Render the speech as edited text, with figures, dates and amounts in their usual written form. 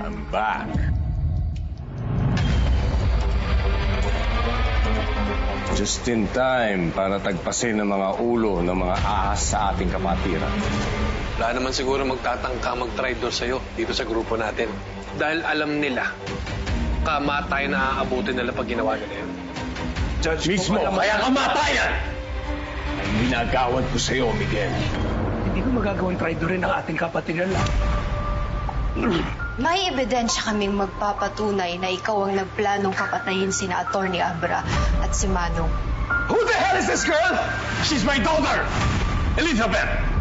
I'm back. Just in time para tagpasin ng mga ulo ng mga ahas sa ating kapatiran. Wala naman siguro magtatangka mag-traitor sa'yo dito sa grupo natin. Dahil alam nila, kamatayan na aabutin nila pag ginawa nila yun. Judge, mismo, kaya kamatayan! Ang ginagawad ko sa'yo, Miguel. Hindi ko magagawang traitor rin ang ating kapatiran lang. May ebidensya kaming magpapatunay na ikaw ang nagplanong papatayin sina Atty. Abra at si Manong. Who the hell is this girl? She's my daughter, Elizabeth!